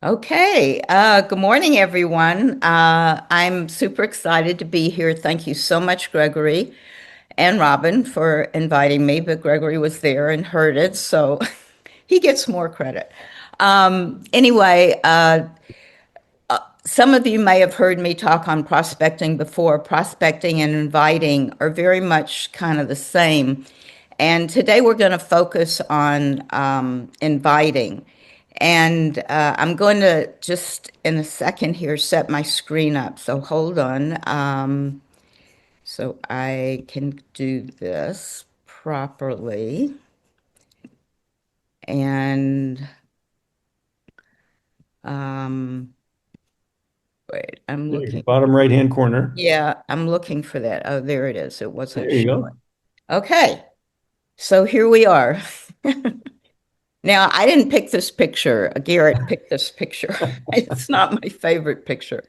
Okay. Good morning, everyone. I'm super excited to be here. Thank you so much, Gregory and Robin, for inviting me. But Gregory was there and heard it, so he gets more credit. Anyway, some of you may have heard me talk on prospecting before. Prospecting and inviting are very much kind of the same. And today we're going to focus on inviting. And I'm going to just in a second here set my screen up. So hold on. So I can do this properly. And um, wait, I'm There, looking. bottom right-hand corner. Yeah, I'm looking for that. Oh, there it is. It wasn't There you showing. go. Okay, so here we are. Now, I didn't pick this picture. Garrett picked this picture. It's not my favorite picture.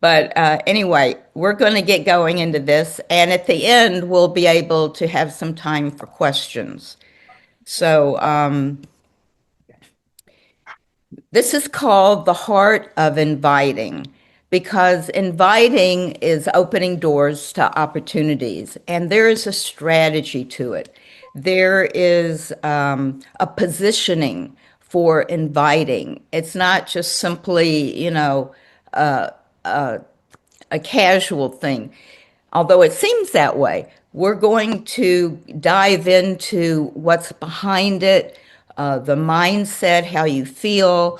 But anyway, we're going to get going into this. And at the end, we'll be able to have some time for questions. So, this is called the heart of inviting because inviting is opening doors to opportunities, and there is a strategy to it. There is a positioning for inviting. It's not just simply, a casual thing, although it seems that way. We're going to dive into what's behind it, the mindset, how you feel,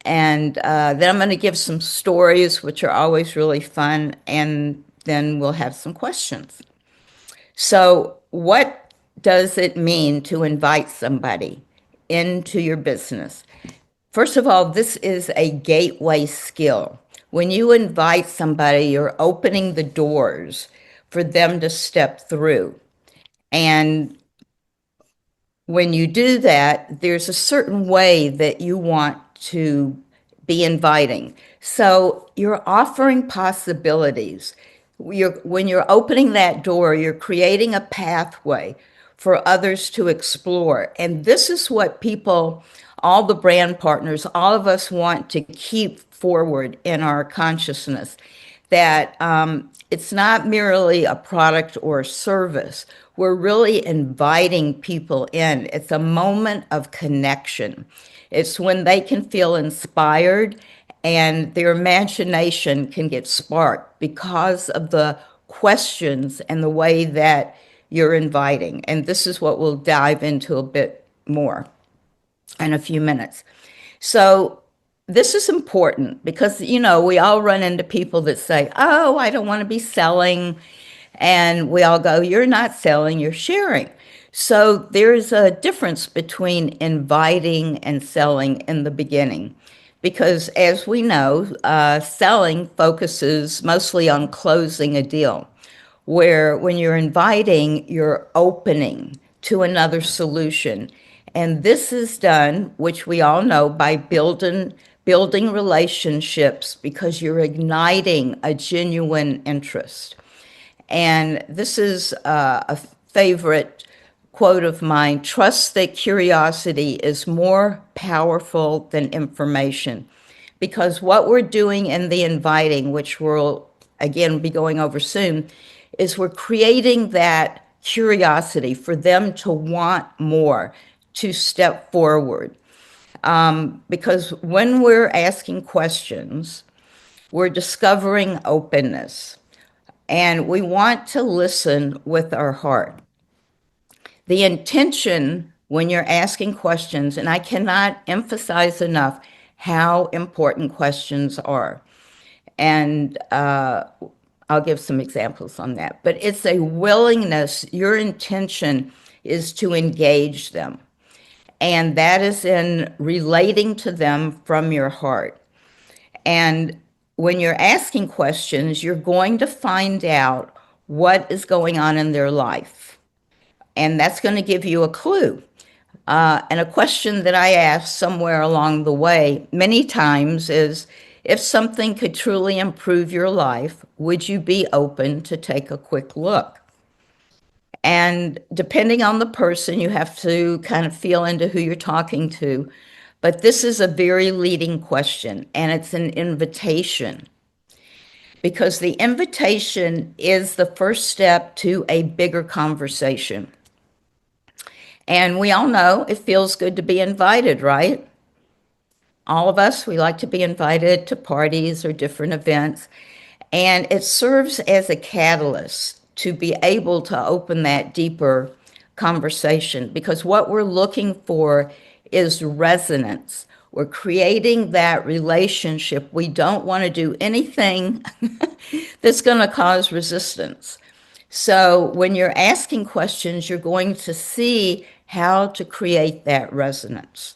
and then I'm going to give some stories, which are always really fun, and then we'll have some questions. So, what does it mean to invite somebody into your business? First of all, this is a gateway skill. When you invite somebody, you're opening the doors for them to step through. And when you do that, there's a certain way that you want to be inviting. So you're offering possibilities. When you're opening that door, you're creating a pathway for others to explore. And this is what people, all the brand partners, all of us want to keep forward in our consciousness that it's not merely a product or a service. We're really inviting people in. It's a moment of connection. It's when they can feel inspired and their imagination can get sparked because of the questions and the way that you're inviting. And this is what we'll dive into a bit more in a few minutes. So this is important because, we all run into people that say, oh, I don't want to be selling. And we all go, you're not selling, you're sharing. So there's a difference between inviting and selling in the beginning. Because as we know, selling focuses mostly on closing a deal, where when you're inviting, you're opening to another solution. And this is done, which we all know, by building relationships because you're igniting a genuine interest. And this is a favorite quote of mine: trust that curiosity is more powerful than information. Because what we're doing in the inviting, which we'll again be going over soon, is we're creating that curiosity for them to want more, to step forward. Because when we're asking questions, we're discovering openness. And we want to listen with our heart. The intention when you're asking questions, and I cannot emphasize enough how important questions are. And I'll give some examples on that. But it's a willingness, your intention is to engage them. And that is in relating to them from your heart. And when you're asking questions, you're going to find out what is going on in their life. And that's going to give you a clue. And a question that I ask somewhere along the way many times is, if something could truly improve your life, would you be open to take a quick look? And depending on the person, you have to kind of feel into who you're talking to. But this is a very leading question, and it's an invitation because the invitation is the first step to a bigger conversation. And we all know it feels good to be invited, right? All of us, we like to be invited to parties or different events. And it serves as a catalyst to be able to open that deeper conversation because what we're looking for is resonance. We're creating that relationship. We don't want to do anything that's going to cause resistance. So when you're asking questions, you're going to see how to create that resonance.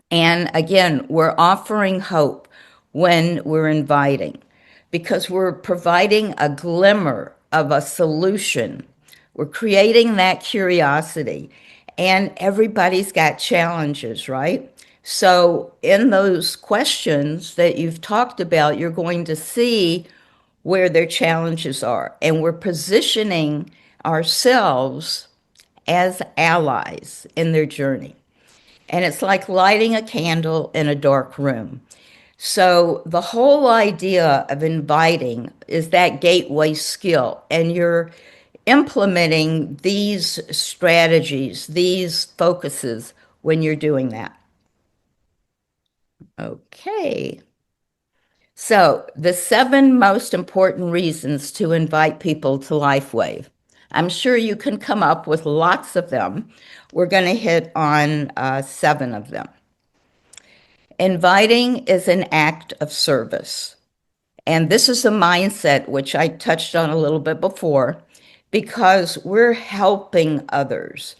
And again, we're offering hope when we're inviting because we're providing a glimmer of a solution. We're creating that curiosity. And everybody's got challenges, right? So, in those questions that you've talked about, you're going to see where their challenges are. And we're positioning ourselves as allies in their journey. And it's like lighting a candle in a dark room. So the whole idea of inviting is that gateway skill, and you're implementing these strategies, these focuses when you're doing that. Okay. So the 7 most important reasons to invite people to LifeWave. I'm sure you can come up with lots of them. We're going to hit on 7 of them. Inviting is an act of service. And this is a mindset which I touched on a little bit before because we're helping others,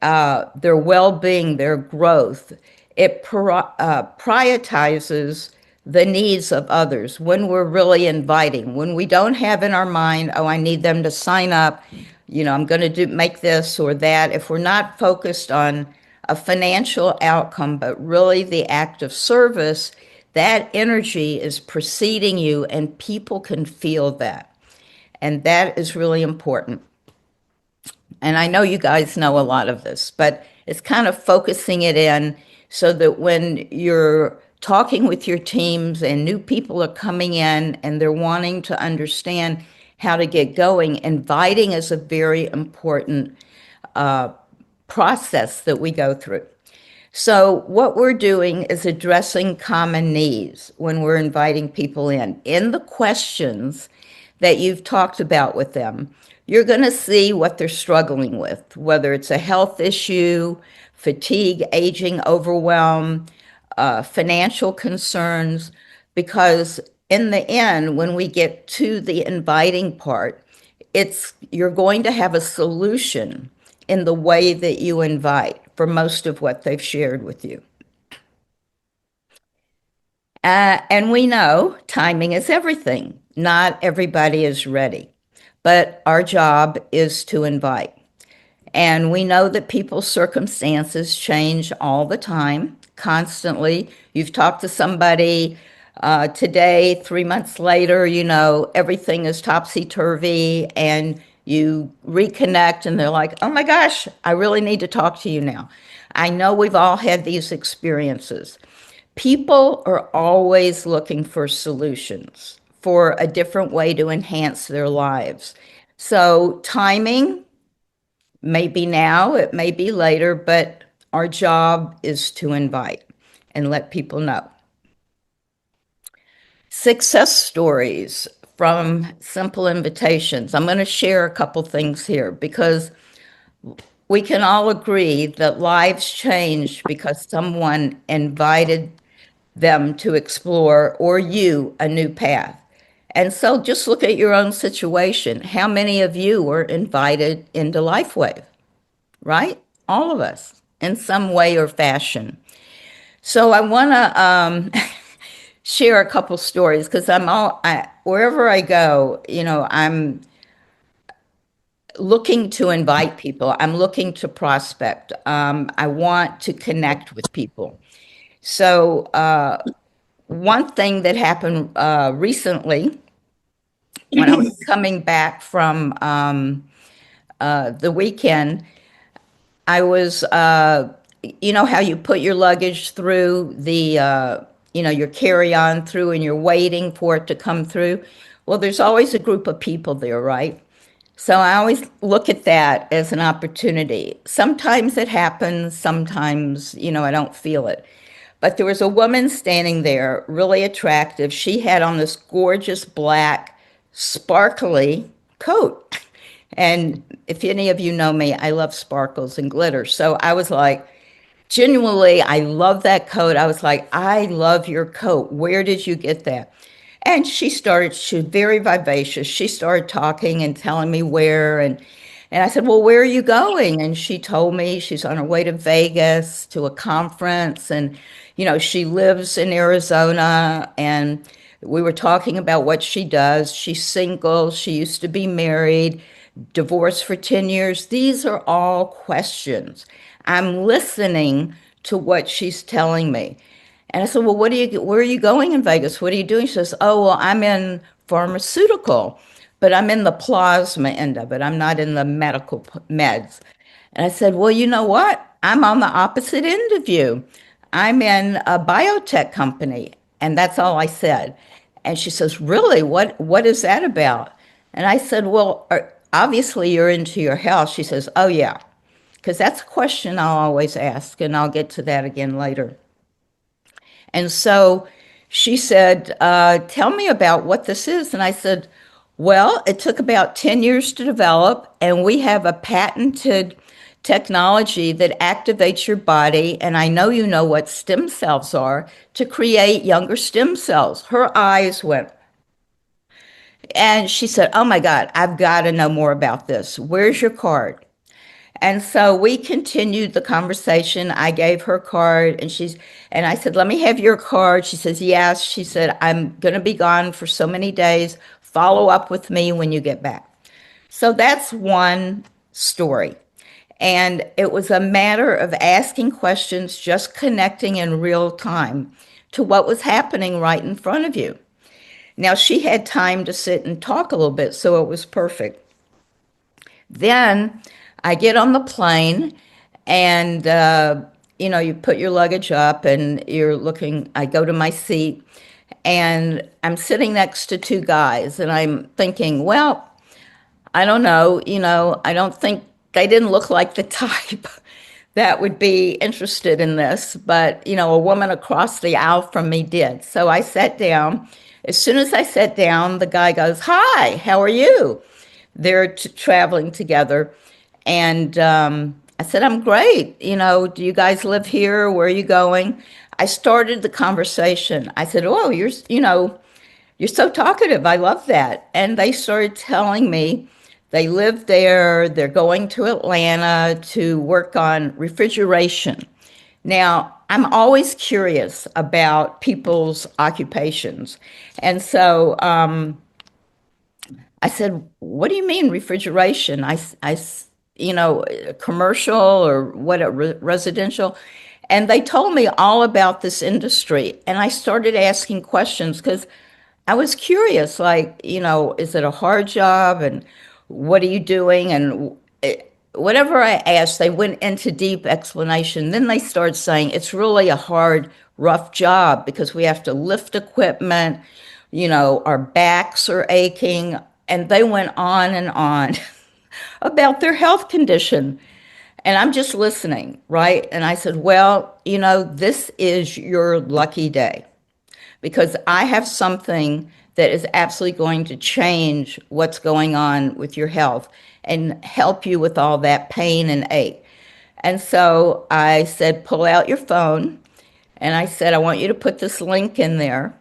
their well being, their growth. It prioritizes the needs of others when we're really inviting, when we don't have in our mind, oh, I need them to sign up, I'm going to make this or that. If we're not focused on a financial outcome, but really the act of service, that energy is preceding you and people can feel that. And that is really important. And I know you guys know a lot of this, but it's kind of focusing it in so that when you're talking with your teams and new people are coming in and they're wanting to understand how to get going, inviting is a very important process that we go through. So, what we're doing is addressing common needs when we're inviting people in. In the questions that you've talked about with them, you're going to see what they're struggling with, whether it's a health issue, fatigue, aging, overwhelm, financial concerns, because in the end, when we get to the inviting part, you're going to have a solution in the way that you invite for most of what they've shared with you. And we know timing is everything. Not everybody is ready, but our job is to invite. And we know that people's circumstances change all the time, constantly. You've talked to somebody today, 3 months later, everything is topsy-turvy, and you reconnect and they're like, oh my gosh, I really need to talk to you now. I know we've all had these experiences. People are always looking for solutions, for a different way to enhance their lives. So timing, maybe now, it may be later, but our job is to invite and let people know. Success stories from simple invitations. I'm going to share a couple things here because we can all agree that lives change because someone invited them to explore or you a new path. And so just look at your own situation. How many of you were invited into LifeWave? Right? All of us in some way or fashion. So I want to share a couple stories because wherever I go, I'm looking to invite people. I'm looking to prospect. I want to connect with people. So one thing that happened recently when I was coming back from the weekend, I was you know how you put your luggage through your carry-on through and you're waiting for it to come through? Well, there's always a group of people there, right? So I always look at that as an opportunity. Sometimes it happens, sometimes, I don't feel it. But there was a woman standing there, really attractive. She had on this gorgeous black, sparkly coat. And if any of you know me, I love sparkles and glitter. So I was like, genuinely, I love that coat. I was like, I love your coat. Where did you get that? And she was very vivacious. She started talking and telling me where. And I said, well, where are you going? And she told me she's on her way to Vegas to a conference. And, she lives in Arizona. And we were talking about what she does. She's single. She used to be married, divorced for 10 years. These are all questions. I'm listening to what she's telling me. And I said, well, where are you going in Vegas? What are you doing? She says, oh, well, I'm in pharmaceutical, but I'm in the plasma end of it. I'm not in the medical meds. And I said, well, you know what? I'm on the opposite end of you. I'm in a biotech company. And that's all I said. And she says, really? What is that about? And I said, well, obviously you're into your health. She says, oh, yeah, because that's a question I'll always ask. And I'll get to that again later. And so she said, tell me about what this is. And I said, well, it took about 10 years to develop, and we have a patented technology that activates your body. And I know you know what stem cells are to create younger stem cells. Her eyes went, and she said, oh my God, I've got to know more about this. Where's your card? And so we continued the conversation. I gave her card and I said, let me have your card. She says, yes. She said, I'm going to be gone for so many days. Follow up with me when you get back. So that's one story. And it was a matter of asking questions, just connecting in real time to what was happening right in front of you. Now, she had time to sit and talk a little bit, so it was perfect. Then I get on the plane and, you put your luggage up and I go to my seat and I'm sitting next to two guys and I'm thinking, well, I don't know, I don't think they didn't look like the type that would be interested in this, but, a woman across the aisle from me did. So I sat down. As soon as I sat down, the guy goes, hi, how are you? They're traveling together. And I said, I'm great. Do you guys live here? Where are you going? I started the conversation. I said, oh, you're so talkative. I love that. And they started telling me they live there. They're going to Atlanta to work on refrigeration. Now, I'm always curious about people's occupations. And so I said, what do you mean refrigeration? Commercial or what, residential? And they told me all about this industry. And I started asking questions because I was curious, like, is it a hard job? And what are you doing? And whatever I asked, they went into deep explanation. Then they started saying it's really a hard, rough job because we have to lift equipment, our backs are aching. And they went on about their health condition. And I'm just listening, right? And I said, well, this is your lucky day because I have something that is absolutely going to change what's going on with your health and help you with all that pain and ache. And so I said, pull out your phone. And I said, I want you to put this link in there.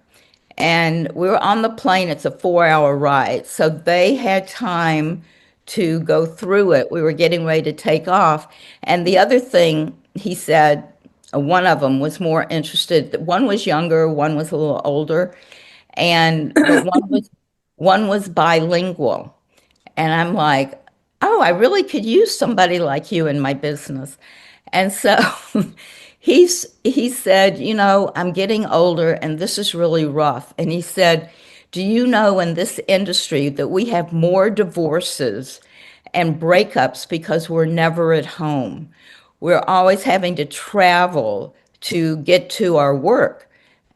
And we were on the plane. It's a 4-hour ride. So they had time to go through it. We were getting ready to take off. And the other thing he said, one of them was more interested. One was younger, one was a little older, but one was bilingual. And I'm like, oh, I really could use somebody like you in my business. And so he said, I'm getting older and this is really rough. And he said, do you know in this industry that we have more divorces and breakups because we're never at home? We're always having to travel to get to our work.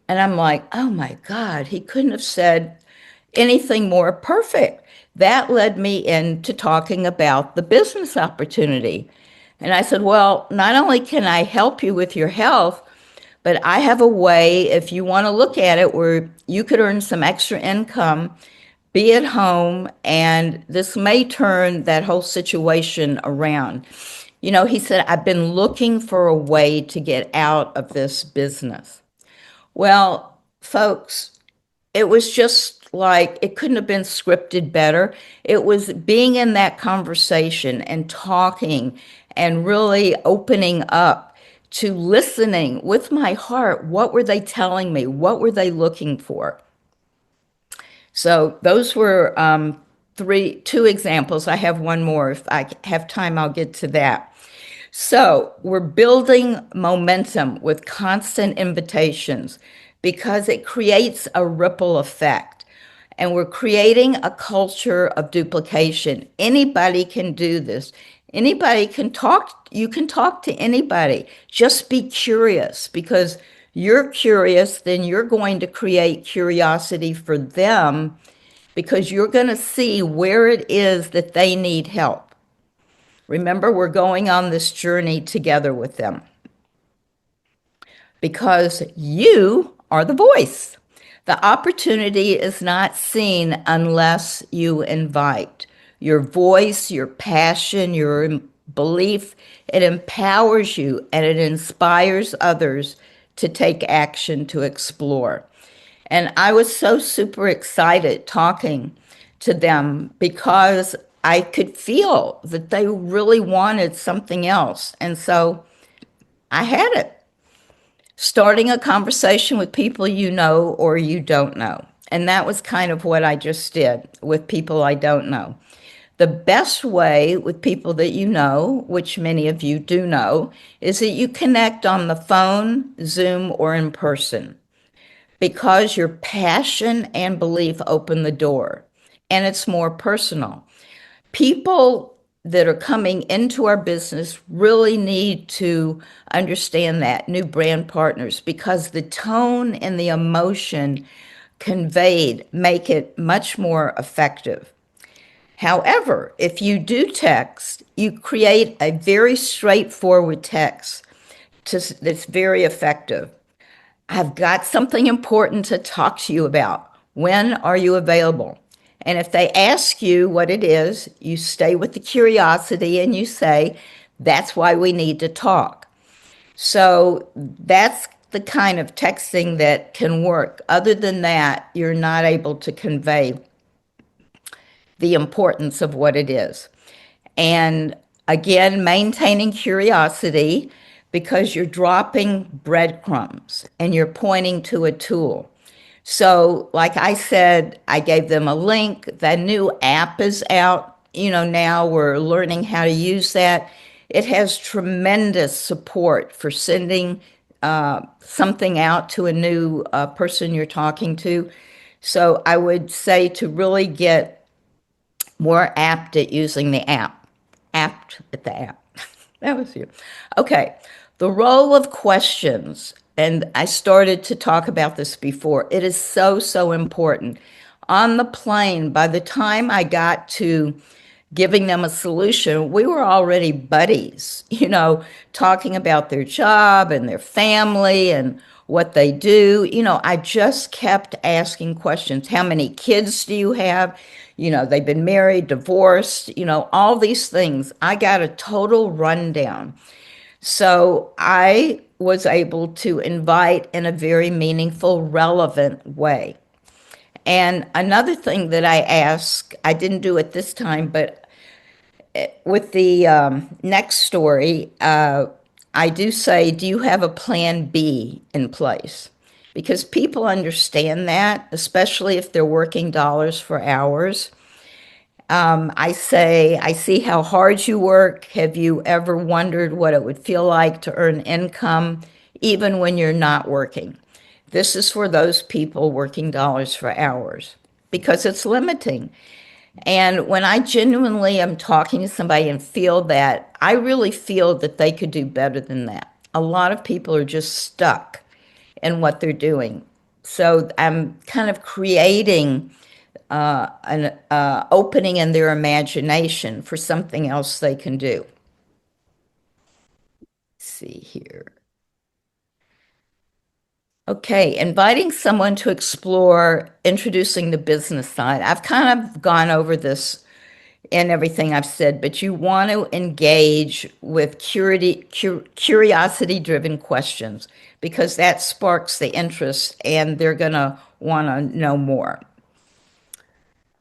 And I'm like, oh my God, he couldn't have said anything more perfect. That led me into talking about the business opportunity. And I said, well, not only can I help you with your health, but I have a way, if you want to look at it, where you could earn some extra income, be at home, and this may turn that whole situation around. You know, he said, I've been looking for a way to get out of this business. Well, folks, it was just like it couldn't have been scripted better. It was being in that conversation and talking and really opening up to listening with my heart. What were they telling me? What were they looking for? So those were two examples. I have one more. If I have time, I'll get to that. So we're building momentum with constant invitations because it creates a ripple effect. And we're creating a culture of duplication. Anybody can do this. Anybody can talk. You can talk to anybody. Just be curious, because you're curious, then you're going to create curiosity for them, because you're going to see where it is that they need help. Remember, we're going on this journey together with them because you are the voice. The opportunity is not seen unless you invite. Your voice, your passion, your belief, it empowers you and it inspires others to take action to explore. And I was so super excited talking to them because I could feel that they really wanted something else. And so I had it. Starting a conversation with people you know or you don't know. And that was kind of what I just did with people I don't know. The best way with people that you know, which many of you do know, is that you connect on the phone, Zoom, or in person, because your passion and belief open the door and it's more personal. People that are coming into our business really need to understand that, new brand partners, because the tone and the emotion conveyed make it much more effective. However, if you do text, you create a very straightforward text that's very effective. I've got something important to talk to you about. When are you available? And if they ask you what it is, you stay with the curiosity and you say, that's why we need to talk. So that's the kind of texting that can work. Other than that, you're not able to convey the importance of what it is. And again, maintaining curiosity, because you're dropping breadcrumbs and you're pointing to a tool. So, like I said, I gave them a link. The new app is out. You know, now we're learning how to use that. It has tremendous support for sending something out to a new person you're talking to. So, I would say to really get more apt at using the app. Apt at the app. That was you. Okay. The role of questions, and I started to talk about this before. It is so, so important. On the plane, by the time I got to giving them a solution, we were already buddies, you know, talking about their job and their family and what they do. You know, I just kept asking questions. How many kids do you have? You know, they've been married, divorced, you know, all these things. I got a total rundown. So I was able to invite in a very meaningful, relevant way. And another thing that I ask, I didn't do it this time, but with the next story, I do say, do you have a plan B in place? Because people understand that, especially if they're working dollars for hours. I say, I see how hard you work. Have you ever wondered what it would feel like to earn income even when you're not working? This is for those people working dollars for hours because it's limiting. And when I genuinely am talking to somebody and feel that, I really feel that they could do better than that. A lot of people are just stuck in what they're doing. So I'm kind of creating an opening in their imagination for something else they can do. Let's see here. Okay, inviting someone to explore introducing the business side. I've kind of gone over this in everything I've said, but you want to engage with curiosity-driven questions because that sparks the interest and they're going to want to know more.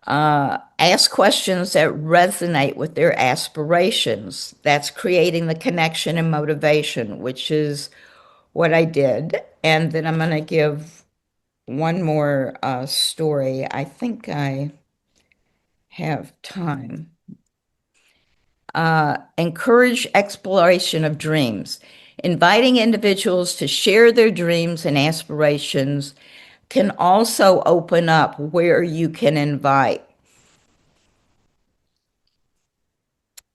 Ask questions that resonate with their aspirations. That's creating the connection and motivation, which is what I did. And then I'm going to give one more story. I think I have time. Encourage exploration of dreams. Inviting individuals to share their dreams and aspirations can also open up where you can invite.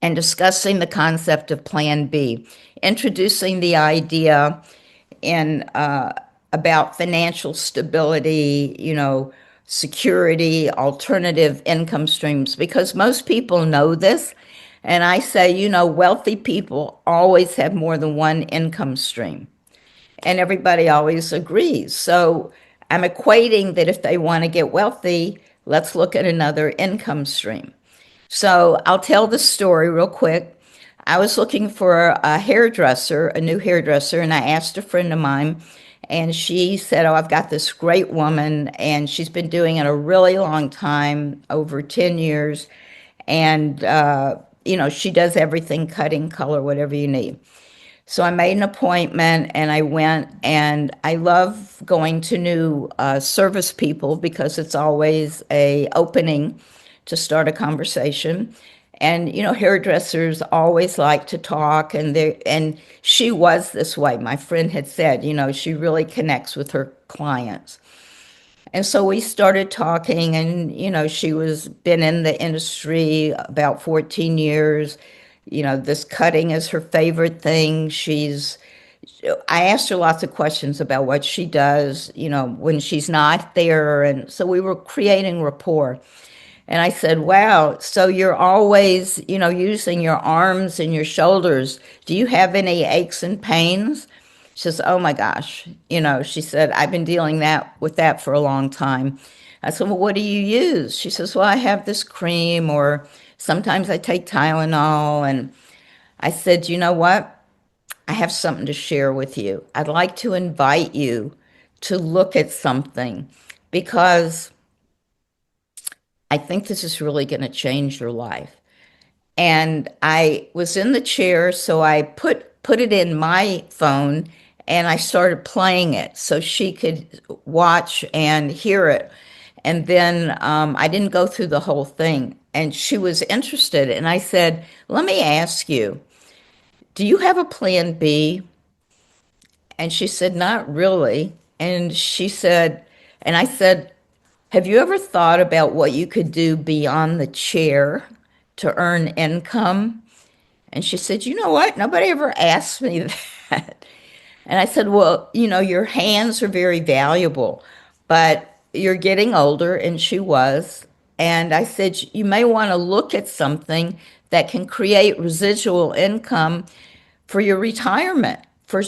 And discussing the concept of Plan B, introducing the idea in about financial stability, security, alternative income streams, because most people know this. And I say, wealthy people always have more than one income stream, and everybody always agrees. So I'm equating that if they want to get wealthy, let's look at another income stream. So I'll tell the story real quick. I was looking for a hairdresser, a new hairdresser, and I asked a friend of mine, and she said, "Oh, I've got this great woman, and she's been doing it a really long time, over 10 years, and she does everything, cutting, color, whatever you need." So I made an appointment and I went, and I love going to new service people because it's always a opening to start a conversation. And hairdressers always like to talk, and she was this way. My friend had said, she really connects with her clients. And so we started talking, and she was been in the industry about 14 years. This cutting is her favorite thing. I asked her lots of questions about what she does, when she's not there. And so we were creating rapport. And I said, "Wow, so you're always, using your arms and your shoulders. Do you have any aches and pains?" She says, "Oh my gosh." She said, "I've been dealing with that for a long time." I said, "Well, what do you use?" She says, "Well, I have this cream, or sometimes I take Tylenol." And I said, "You know what? I have something to share with you. I'd like to invite you to look at something because I think this is really going to change your life." And I was in the chair, so I put it in my phone and I started playing it so she could watch and hear it. And then I didn't go through the whole thing. And she was interested. And I said, "Let me ask you, do you have a plan B?" And she said, "Not really." And she said, and I said, "Have you ever thought about what you could do beyond the chair to earn income?" And she said, "You know what? Nobody ever asked me that." And I said, "Well, your hands are very valuable, but you're getting older." And she was. And I said, "You may want to look at something that can create residual income for your retirement, for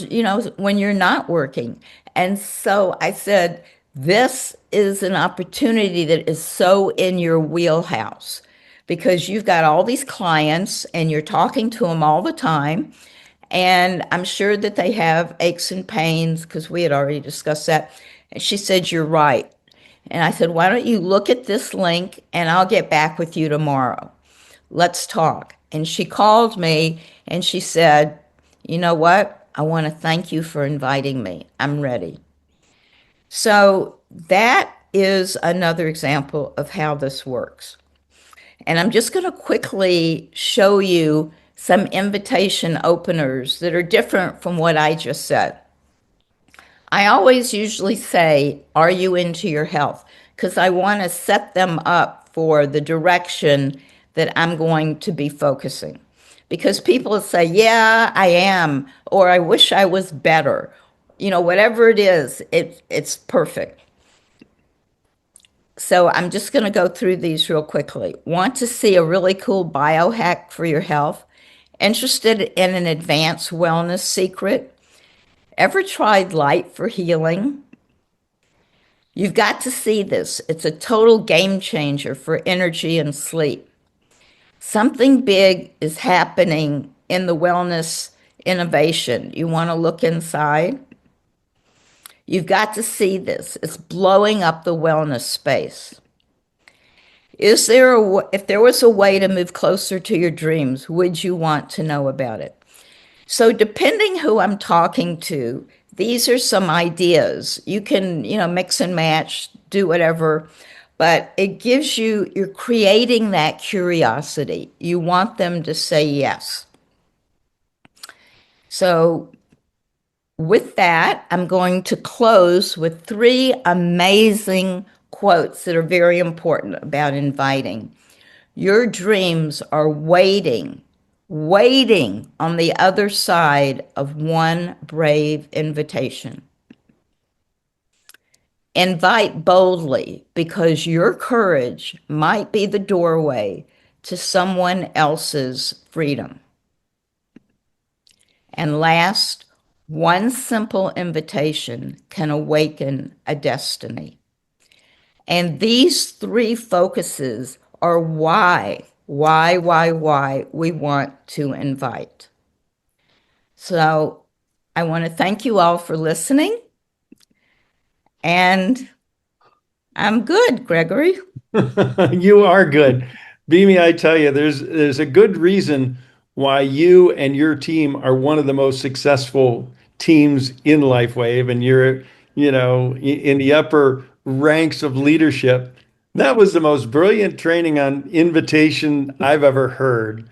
when you're not working." And so I said, "This is an opportunity that is so in your wheelhouse because you've got all these clients and you're talking to them all the time, and I'm sure that they have aches and pains because we had already discussed that." And she said, "You're right." And I said, "Why don't you look at this link and I'll get back with you tomorrow. Let's talk." And she called me and she said, "You know what? I want to thank you for inviting me. I'm ready." So that is another example of how this works. And I'm just going to quickly show you some invitation openers that are different from what I just said. I always usually say, "Are you into your health?" Because I want to set them up for the direction that I'm going to be focusing. Because people will say, yeah, I am, or I wish I was better. Whatever it is, it's perfect. So I'm just going to go through these real quickly. Want to see a really cool biohack for your health? Interested in an advanced wellness secret? Ever tried light for healing? You've got to see this. It's a total game changer for energy and sleep. Something big is happening in the wellness innovation. You want to look inside? You've got to see this. It's blowing up the wellness space. If there was a way to move closer to your dreams, would you want to know about it? So depending who I'm talking to, these are some ideas. You can, mix and match, do whatever, but it gives you're creating that curiosity. You want them to say yes. So with that, I'm going to close with three amazing quotes that are very important about inviting. Your dreams are waiting on the other side of one brave invitation. Invite boldly because your courage might be the doorway to someone else's freedom. And last, one simple invitation can awaken a destiny. And these three focuses are why we want to invite. So I want to thank you all for listening. And I'm good, Gregory. You are good. Bimi, I tell you, there's a good reason why you and your team are one of the most successful teams in LifeWave, and you're, in the upper ranks of leadership. That was the most brilliant training on invitation I've ever heard.